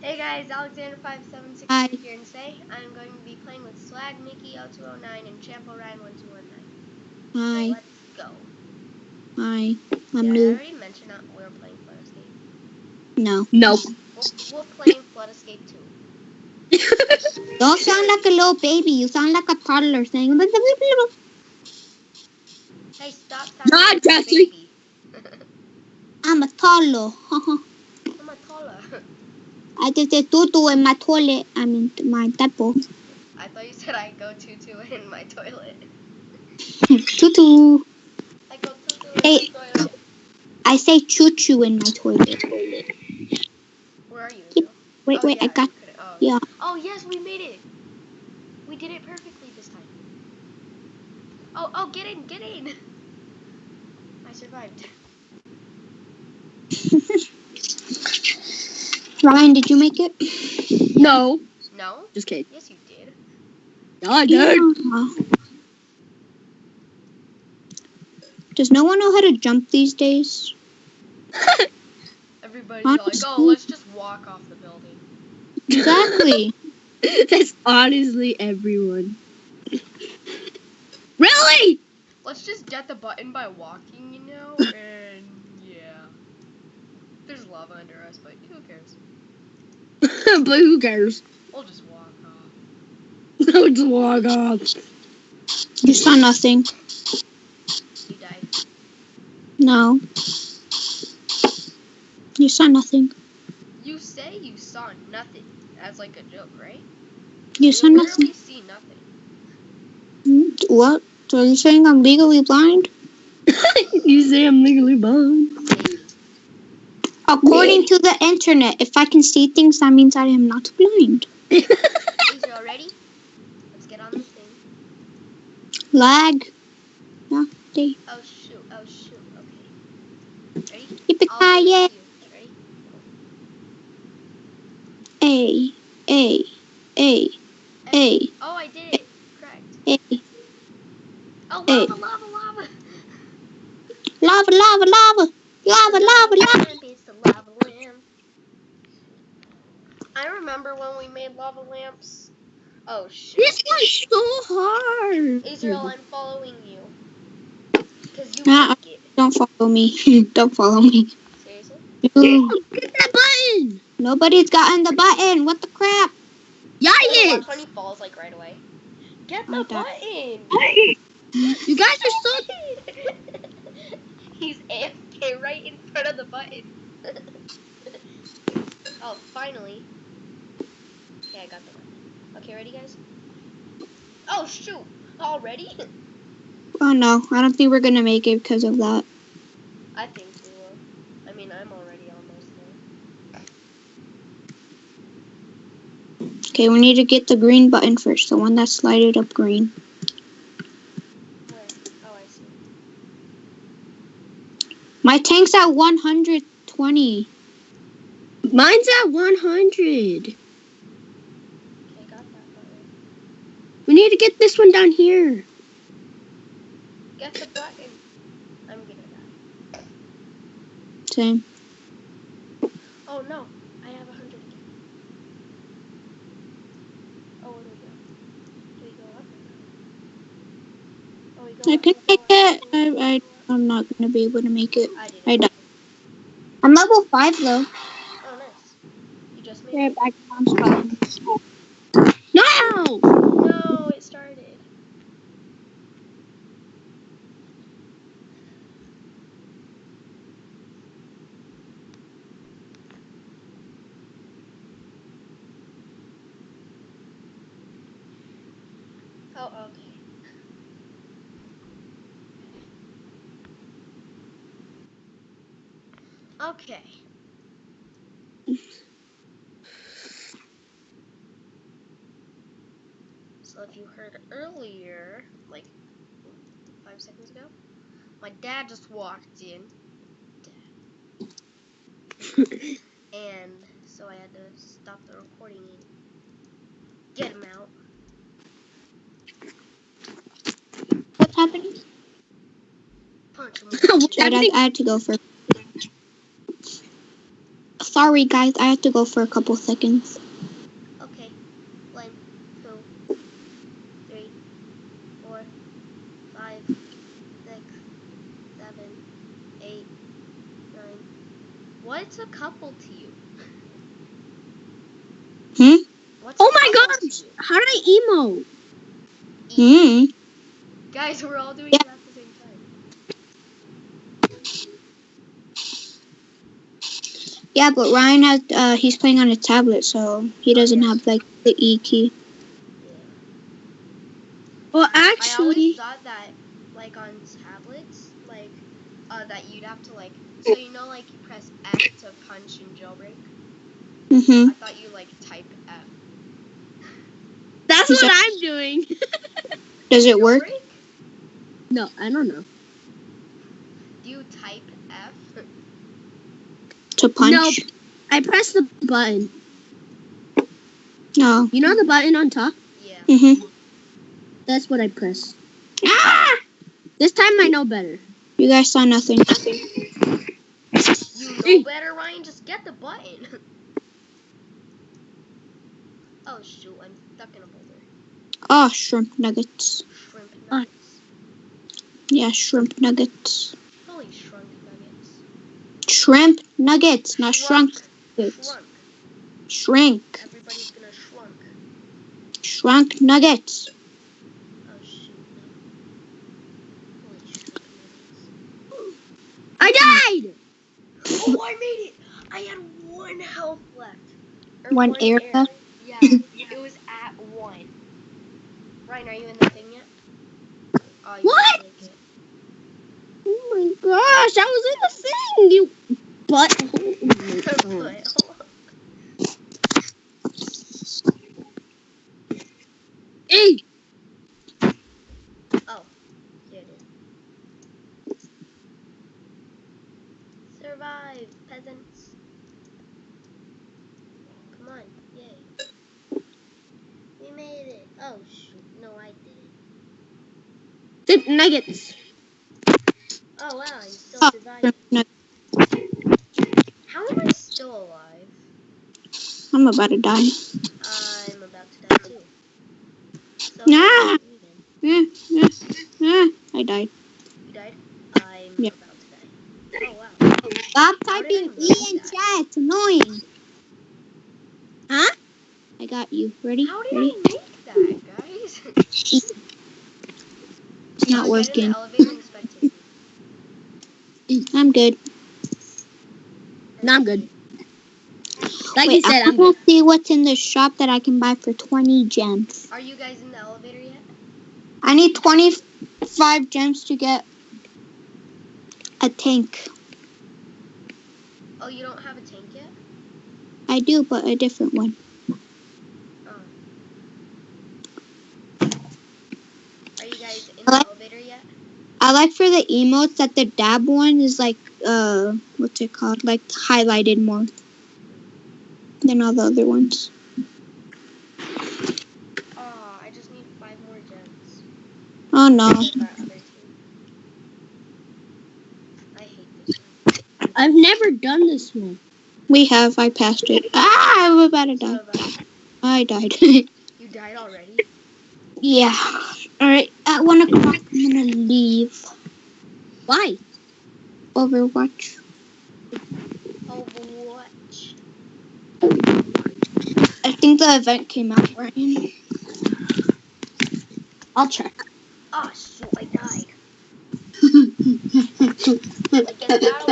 Hey guys, Alexander576 Hi. here, and today I'm going to be playing with Swag, Mickey0209, and Champorion1219. So Hi. let's go. Hi. I'm Did I new. already mention that we were playing Flood Escape? No. Nope. We're playing Flood Escape 2. Don't sound like a little baby. You sound like a toddler saying. Hey, stop sounding Not like a Jesse. baby. I'm a toddler. I'm a taller. I just did doo-doo in my toilet. I mean, my diaper. I thought you said I go tutu in my toilet. Choo-choo. I go tutu in Hey, my toilet. I say choo-choo in my toilet. Where are you, Keep- Israel? Wait, Oh, wait. yeah, I got. you couldn't. Oh, Yeah. Oh, yes, we made it. We did it perfectly this time. Oh, get in, get in. I survived. Ryan, did you make it? No. No? Just kidding. Yes, you did. No, I did. Yeah. Does no one know how to jump these days? Everybody's like, Honestly. oh, let's just walk off the building. Exactly. That's honestly everyone. Really? Let's just get the button by walking, you know? And, yeah. There's lava under us, but who cares? But who cares? We'll just walk off. No, just walk off. You saw nothing. You died. No. You saw nothing. You say you saw nothing. That's like a joke, right? You saw nothing. literally see nothing. What? So are you saying I'm legally blind? You say I'm legally blind. Maybe. According to the internet, if I can see things, that means I am not blind. Israel, ready? Let's get on this thing. Lag. Yeah, they. Oh, shoot. Oh, shoot. Okay. Ready? Yippee-ki-yay. Ready? A. A. A. A. Oh, I did it. Correct. A. Oh, Hey. lava, lava, lava. Lava, lava, lava. Lava, lava, lava. It's the lava lamp. I remember when we made lava lamps. Oh, shit. This was so hard. Israel, I'm following you. Because you Nah, make it. don't follow me. Don't follow me. Seriously? Ooh. Get that button. Nobody's gotten the button. What the crap? Yeah, Oh, it. watch when he falls, like, right away. Get I the died. button. You guys are so. He's AFK right in front of the button. Oh, finally. Okay, I got the button. Okay, ready, guys? Oh, shoot. Already? Oh no, I don't think we're gonna make it because of that. I think we will. I mean, I'm already almost there. Okay, we need to get the green button first, the one that's lighted up green. Where? Oh, I see. My tank's at 120. Mine's at 100. Okay, got that button. We need to get this one down here. Get the button. I'm gonna die. Same. Oh, no. I have 100 again. Oh, where do we go? Do we go up or no? Oh, we go I up. can We make go up. it. I'm not gonna be able to make it. I did I it. died. I'm level 5 though. Oh, nice. You just made Right it? back on spot. No. No, it started. Oh, okay. Okay. So if you heard earlier, like 5 seconds ago, my dad just walked in. And so I had to stop the recording and get him out. What's happening? Punch him. What's I happening? had to go first. sorry guys, I have to go for a couple seconds. Okay. 1, 2, 3, 4, 5, 6, 7, 8, 9. What's a couple to you? What's Oh a my couple to gosh! you? How did I emo? Guys, we're all doing it at the same time. Yeah, but Ryan has he's playing on a tablet, so he doesn't have like the E key. Yeah. Well, I always actually, thought that, like, on tablets, like, that you'd have to, like, so you know, like, you press F to punch in jailbreak? I thought you, like, type F. that's what I'm doing. Does it work? Jailbreak? No, I don't know. Do you type F? To punch? No, I pressed the button. No. You know the button on top? Yeah. That's what I pressed. Ah! This time I know better. You guys saw nothing. You know better, Ryan? Just get the button. Oh, shoot. I'm stuck in a boulder. Oh, shrimp nuggets. Shrimp nuggets. Yeah, shrimp nuggets. Holy shrunk nuggets. Shrimp nuggets, not shrunk. Shrunk. Shrink. Everybody's gonna shrunk. Shrunk nuggets. Oh, shoot. No. Holy shrunk nuggets. I died! Oh, I made it! I had 1 health left. Or One area? air. Yeah, it was at 1. Ryan, are you in the thing yet? Oh, you What? didn't make it. Oh my gosh, I was in the thing, you butthole. Hey! Oh, here it is. Survive, peasants. Come on, yay. We made it. Oh, shoot. No, I didn't. The nuggets. Oh, wow, I'm still Oh, surviving. shrimp nuggets. How am I still alive? I'm about to die. I'm about to die, too. So, Nah. even. I died. You died? I'm Yeah. about to die. Oh, wow. Stop How did typing I E make in that? chat. It's annoying. Huh? I got you. Ready? How did Ready? I make that, guys? It's not Get in working. the elevator and spectate me. I'm good. No, I'm good. Like Wait, you said, I I'm want good. to see what's in the shop that I can buy for 20 gems. Are you guys in the elevator yet? I need 25 gems to get a tank. Oh, you don't have a tank yet? I do, but a different one. Oh. Are you guys in the elevator yet? I like for the emotes that the dab one is like, what's it called? Like highlighted more than all the other ones. Oh, I just need 5 more gems. Oh no. To get that other tank. I hate this one. I've never done this one. We have. I passed it. Ah, I'm about to So die. have I. I died. You died already? Yeah. Alright, at 1 o'clock I'm gonna leave. Why? Overwatch. Overwatch. I think the event came out, Ryan. I'll check. Oh, shoot, I died. Like in a battle,